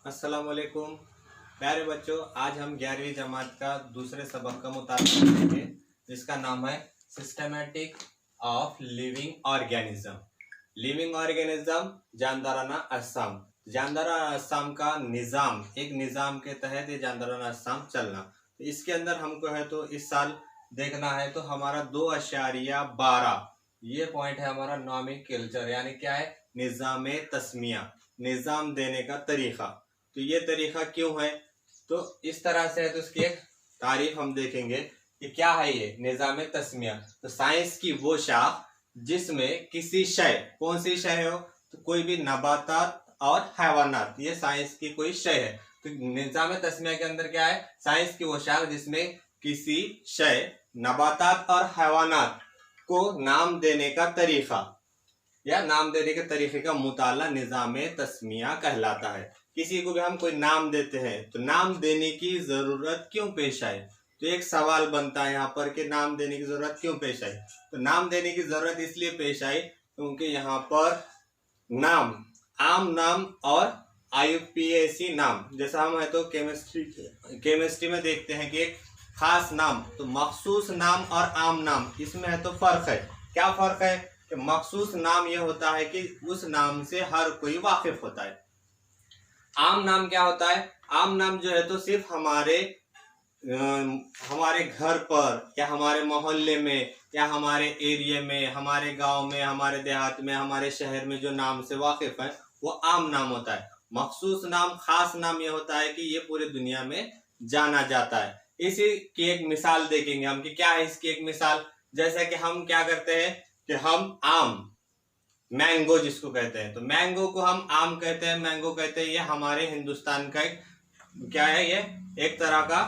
अस्सलाम वालेकुम प्यारे बच्चों। आज हम 11वीं जमात का दूसरे सबक का मुताबिक करेंगे जिसका नाम है systematic of living organism. Living organism जानदाराना अजसाम। जानदाराना अजसाम का निज़ाम, एक निज़ाम के तहत ये जानदाराना अजसाम चलना। तो इसके अंदर हमको है तो इस साल देखना है तो हमारा 2.12 ये पॉइंट है हमारा नॉमेनक्लेचर, यानी क्या है, निज़ाम तस्मिया, निज़ाम देने का तरीका। तो ये तरीका क्यों है, तो इस तरह से है तो इसकी एक तारीफ हम देखेंगे कि क्या है ये निज़ाम तस्मिया। तो साइंस की वो शाख जिसमें किसी शय, कौन सी शय हो, तो कोई भी नबातात और हैवानात, ये साइंस की कोई शय है। तो निज़ाम तस्मिया के अंदर क्या है, साइंस की वो शाख जिसमें किसी शय, नबातात और हैवानात को नाम देने का तरीका या नाम देने के तरीके का मुताला निज़ाम तस्मिया कहलाता है। किसी को भी हम कोई नाम देते हैं तो नाम देने की जरूरत क्यों पेश आए, तो एक सवाल बनता है यहाँ पर कि नाम देने की जरूरत क्यों पेश आई। तो नाम देने की जरूरत इसलिए पेश आई क्योंकि यहाँ पर नाम, आम नाम और IUPAC नाम, जैसा हम है तो केमिस्ट्री में देखते हैं कि एक खास नाम, तो मखसूस नाम और आम नाम, इसमें है तो फर्क है। क्या फर्क है कि मखसूस नाम यह होता है कि उस नाम से हर कोई वाकिफ होता है। आम नाम क्या होता है, आम नाम जो है तो सिर्फ हमारे घर पर या हमारे मोहल्ले में या हमारे एरिया में, हमारे गांव में, हमारे देहात में, हमारे शहर में जो नाम से वाकिफ है वो आम नाम होता है। मखसूस नाम, खास नाम यह होता है कि ये पूरी दुनिया में जाना जाता है। इसी की एक मिसाल देखेंगे हम कि क्या है इसकी एक मिसाल। जैसा कि हम क्या करते हैं कि हम आम, मैंगो जिसको कहते हैं, तो मैंगो को हम आम कहते हैं, मैंगो कहते हैं, ये हमारे हिंदुस्तान का एक क्या है, ये एक तरह का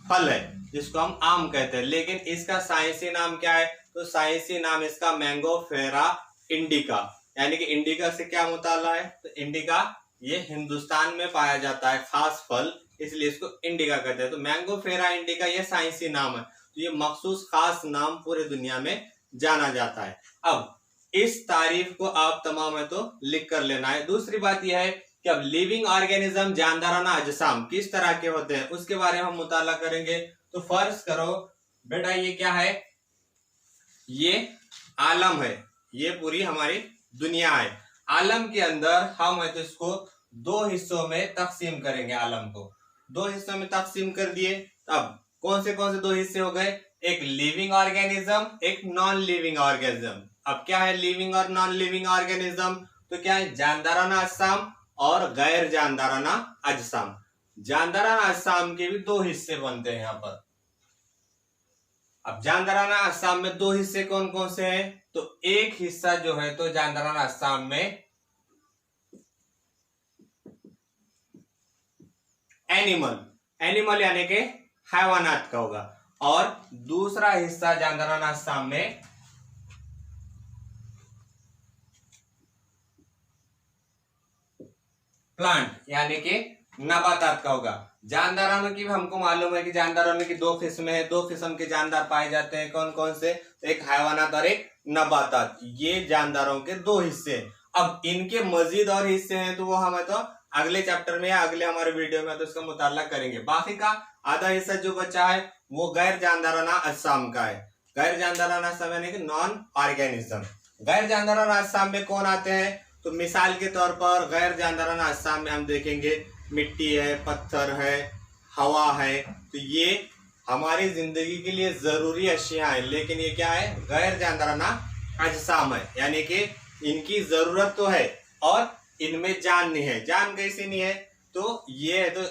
फल है जिसको हम आम कहते हैं। लेकिन इसका साइंसी नाम क्या है, तो साइंसी नाम इसका मैंगोफेरा इंडिका, यानी कि इंडिका से क्या मुताला है, तो इंडिका ये हिंदुस्तान में पाया जाता है खास फल, इसलिए इसको इंडिका कहते हैं। तो मैंगोफेरा इंडिका ये साइंसी नाम है, तो ये मखसूस खास नाम पूरे दुनिया में जाना जाता है। अब इस तारीफ को आप तमाम है तो लिख कर लेना है। दूसरी बात यह है कि अब लिविंग ऑर्गेनिज्म, जानदाराना अजसाम किस तरह के होते हैं उसके बारे में हम मुताला करेंगे। तो फर्ज करो बेटा ये क्या है, ये आलम है, ये पूरी हमारी दुनिया है। आलम के अंदर हम है तो इसको दो हिस्सों में तकसीम करेंगे। आलम को दो हिस्सों में तकसीम कर दिए। अब कौन से दो हिस्से हो गए, एक लिविंग ऑर्गेनिज्म, एक नॉन लिविंग ऑर्गेनिज्म। अब क्या है लिविंग और नॉन लिविंग ऑर्गेनिज्म, तो क्या है जानदाराना अजसाम और गैर जानदाराना अजसाम। जानदाराना अजसाम के भी दो हिस्से बनते हैं यहाँ पर। अब जानदाराना अजसाम में दो हिस्से कौन कौन से हैं, तो एक हिस्सा जो है तो जानदाराना अजसाम में एनिमल यानी कि हैवानात का होगा, और दूसरा हिस्सा जानदाराना अजसाम में प्लांट यानी कि नबातात का होगा। जानदारानों की भी हमको मालूम है कि जानदारानों की दो किस्में हैं, दो किस्म के जानदार पाए जाते हैं। कौन कौन से, तो एक हैवानात और एक नबातात, ये जानदारों के दो हिस्से हैं। अब इनके मजीद और हिस्से हैं तो वो हमें तो अगले चैप्टर में या अगले हमारे वीडियो में तो इसका मुताला करेंगे। बाकी का आधा हिस्सा जो बचा है वो गैर जानदाराना अजसाम का है। गैर जानदाराना अजसाम यानी कि नॉन ऑर्गेनिज्म। गैर जानदाराना अजसाम में कौन आते हैं, तो मिसाल के तौर पर गैर जानदाराना अजसाम में हम देखेंगे मिट्टी है, पत्थर है, हवा है। तो ये हमारी जिंदगी के लिए जरूरी अशिया है, लेकिन ये क्या है, गैर जानदाराना अजसाम है, यानी कि इनकी जरूरत तो है और इनमें जान नहीं है। जान कैसे नहीं है, तो ये है तो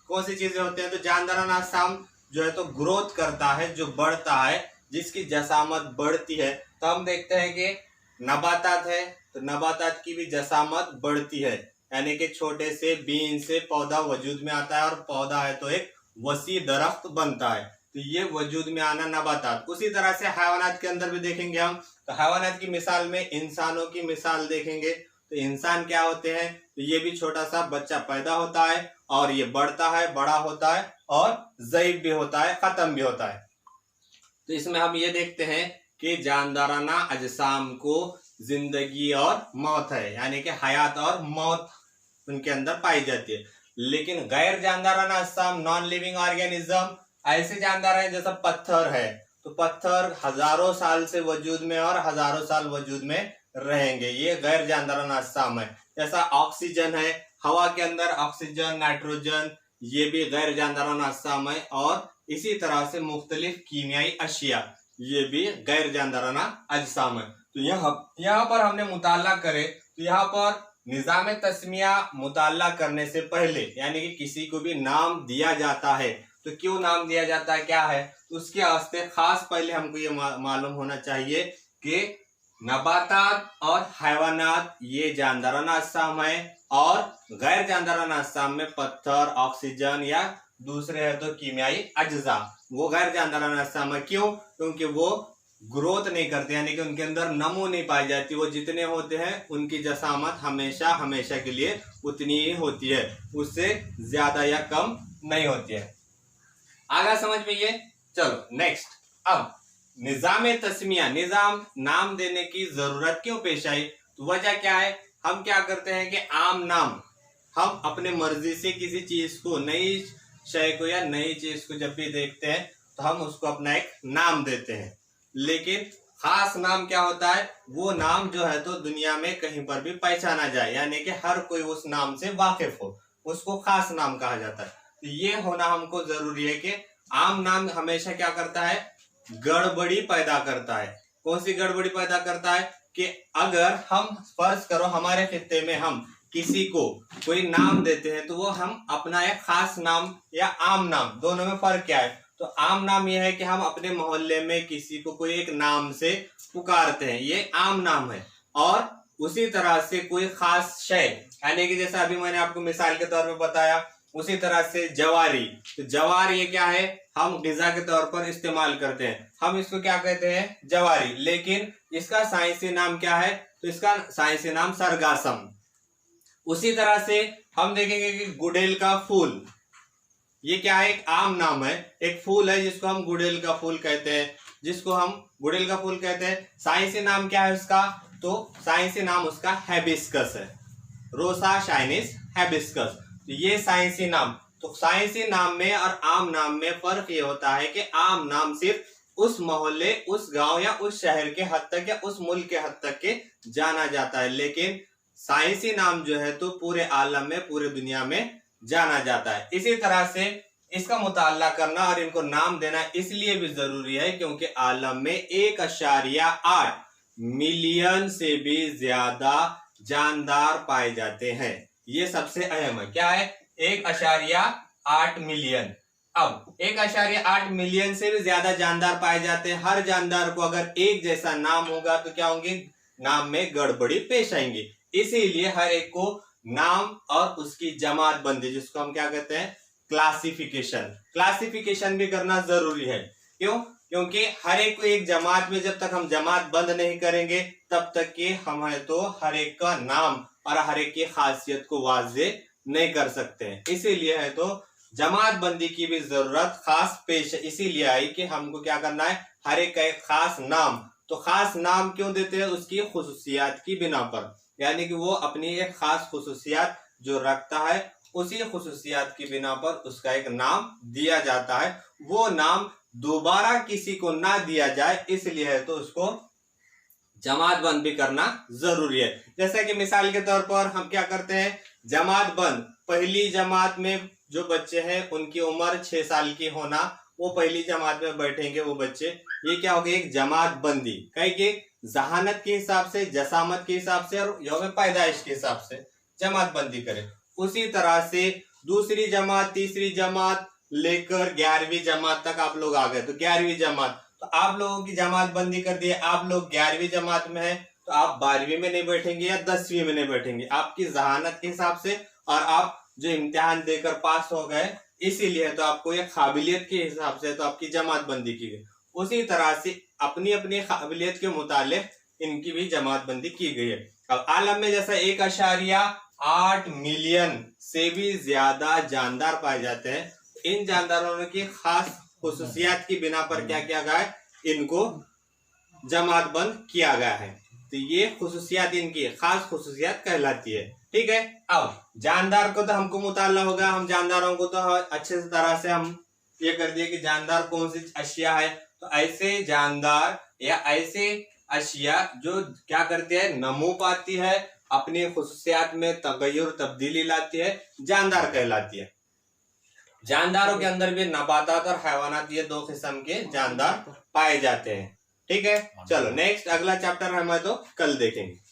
कौन सी चीजें होते हैं, तो जानदाराना अजसाम जो है तो ग्रोथ करता है, जो बढ़ता है, जिसकी जसामत बढ़ती है। तो हम देखते हैं कि नबातात है तो नबातात की भी जसामत बढ़ती है, यानी कि छोटे से बीन से पौधा वजूद में आता है और पौधा है तो एक वसी दरख्त बनता है। तो ये वजूद में आना नबातात। उसी तरह से हैवानात के अंदर भी देखेंगे हम, तो हैवानात की मिसाल में इंसानों की मिसाल देखेंगे। तो इंसान क्या होते हैं, तो ये भी छोटा सा बच्चा पैदा होता है और ये बढ़ता है, बड़ा होता है और ज़ईफ भी होता है, खत्म भी होता है। तो इसमें हम ये देखते हैं कि जानदाराना अजसाम को जिंदगी और मौत है, यानी कि हयात और मौत उनके अंदर पाई जाती है। लेकिन गैर जानदाराना अजसाम, नॉन लिविंग ऑर्गेनिज्म, ऐसे जानदार हैं जैसा पत्थर है, तो पत्थर हजारों साल से वजूद में और हजारों साल वजूद में रहेंगे, ये गैर जानदाराना अजसाम है। जैसा ऑक्सीजन है, हवा के अंदर ऑक्सीजन, नाइट्रोजन, ये भी गैर जानदाराना अजसाम है। और इसी तरह से मुख्तलिफ कीमियाई अशिया, ये भी गैर जानदाराना अजसाम है। तो यहाँ पर हमने मुताला करे तो यहाँ पर निजाम तस्मिया मुताला करने से पहले, यानी कि किसी को भी नाम दिया जाता है तो क्यों नाम दिया जाता है, क्या है, तो उसके वास्ते खास पहले हमको ये मालूम होना चाहिए कि नबातात और हैवानात ये जानदाराना अजसाम है, और गैर जानदाराना अजसाम में पत्थर, ऑक्सीजन या दूसरे है तो कीमियाई अज्जा, वो गैर जानदाराना अजसाम है। क्यों? क्योंकि वो ग्रोथ नहीं करते, यानी कि उनके अंदर नमो नहीं पाई जाती, वो जितने होते हैं उनकी जसामत हमेशा हमेशा के लिए उतनी ही होती है, उससे ज्यादा या कम नहीं होती है। आगे समझ में ये। चलो नेक्स्ट, अब निजाम तस्मिया, निजाम नाम देने की जरूरत क्यों पेश आई, तो वजह क्या है, हम क्या करते हैं कि आम नाम हम अपने मर्जी से किसी चीज को, नई शय को या नई चीज को जब भी देखते हैं तो हम उसको अपना एक नाम देते हैं, लेकिन खास नाम क्या होता है, वो नाम जो है तो दुनिया में कहीं पर भी पहचाना जाए, यानी कि हर कोई उस नाम से वाकिफ हो, उसको खास नाम कहा जाता है। तो ये होना हमको जरूरी है कि आम नाम हमेशा क्या करता है, गड़बड़ी पैदा करता है। कौन सी गड़बड़ी पैदा करता है कि अगर हम फर्ज करो हमारे खित्ते में हम किसी को कोई नाम देते हैं तो वो हम अपना एक खास नाम या आम नाम, दोनों में फर्क क्या है, तो आम नाम यह है कि हम अपने मोहल्ले में किसी को कोई एक नाम से पुकारते हैं, ये आम नाम है। और उसी तरह से कोई खास शय, यानी कि जैसा अभी मैंने आपको मिसाल के तौर पे बताया, उसी तरह से जवारी, तो जवार ये क्या है, हम गिजा के तौर पर इस्तेमाल करते हैं, हम इसको क्या कहते हैं, जवारी, लेकिन इसका साइंसी नाम क्या है, तो इसका साइंसी नाम सरगासम। उसी तरह से हम देखेंगे कि गुड़ेल का फूल, ये क्या है, एक आम नाम है, एक फूल है जिसको हम गुड़ेल का फूल कहते हैं, जिसको हम गुड़ेल का फूल कहते हैं। साइंसी नाम क्या है उसका, तो साइंसी नाम उसका हैबिस्कस है, रोसा शाइनिस हैबिस्कस, तो ये साइंसी नाम। तो साइंसी नाम में और आम नाम में फर्क ये होता है कि आम नाम सिर्फ उस मोहल्ले, उस गांव या उस शहर के हद तक या उस मुल्क के हद तक के जाना जाता है, लेकिन साइंसी नाम जो है तो पूरे आलम में, पूरे दुनिया में जाना जाता है। इसी तरह से इसका मुताला करना और इनको नाम देना इसलिए भी जरूरी है क्योंकि आलम में 1.8 मिलियन से भी ज्यादा जानदार पाए जाते हैं, ये सबसे अहम है। क्या है, 1.8 मिलियन। अब 1.8 मिलियन से भी ज्यादा जानदार पाए जाते हैं। हर जानदार को अगर एक जैसा नाम होगा तो क्या होंगे, नाम में गड़बड़ी पेश आएंगी, इसीलिए हर एक को नाम और उसकी जमात बंदी, जिसको हम क्या कहते हैं, क्लासिफिकेशन भी करना जरूरी है। क्यों? क्योंकि हर एक को एक जमात में जब तक हम जमात बंद नहीं करेंगे तब तक कि हम है तो हर एक का नाम और हर एक की खासियत को वाजे नहीं कर सकते हैं। इसीलिए है तो जमात बंदी की भी जरूरत खास पेश इसीलिए आई कि हमको क्या करना है, हर एक का एक खास नाम। तो खास नाम क्यों देते हैं, उसकी खुसूसियात की बिना पर, यानी कि वो अपनी एक खास खुसूसियात जो रखता है उसी खुसूसियात की बिना पर उसका एक नाम दिया जाता है। वो नाम दोबारा किसी को ना दिया जाए, इसलिए है तो उसको जमात बंद भी करना जरूरी है। जैसे कि मिसाल के तौर पर हम क्या करते हैं, जमात बंद, पहली जमात में जो बच्चे हैं उनकी उम्र 6 साल की होना, वो पहली जमात में बैठेंगे वो बच्चे, ये क्या होगी, एक जमात बंदी, कहीं की जहानत के हिसाब से, जसामत के हिसाब से और यौम पैदाइश के हिसाब से जमात बंदी करें। उसी तरह से दूसरी जमात, तीसरी जमात लेकर 11वीं जमात तक आप लोग आ गए, तो 11वीं जमात, तो आप लोगों की जमात बंदी कर दी है। आप लोग 11वीं जमात में है तो आप 12वीं में नहीं बैठेंगे या 10वीं में नहीं बैठेंगे, आपकी जहानत के हिसाब से, और आप जो इम्तिहान देकर पास हो गए इसीलिए तो आपको ये काबिलियत के हिसाब से तो आपकी जमात बंदी की गई। उसी तरह से अपनी अपनी काबिलियत के मुतालिक इनकी भी जमात बंदी की गई है। अब आलम में जैसा 1.8 मिलियन से भी ज्यादा जानदार पाए जाते हैं, इन जानदारों की खास खुसूसियात की बिना पर क्या किया गया है, इनको जमात बंद किया गया है। तो ये खुसूसियात इनकी खास खुसूसियात कहलाती है। ठीक है। अब जानदार को तो हमको मुताला होगा, हम जानदारों को तो अच्छे से तरह से हम ये कर दिए कि जानदार कौन सी अशिया है। तो ऐसे जानदार या ऐसे अशिया जो क्या करती है, नमो पाती है, अपनी खुसूसियात में तगय्युर तब्दीली लाती है, जानदार कहलाती है। जानदारों के अंदर भी नबातात और हैवानात, ये दो किस्म के जानदार पाए जाते हैं। ठीक है, चलो नेक्स्ट अगला चैप्टर हम तो कल देखेंगे।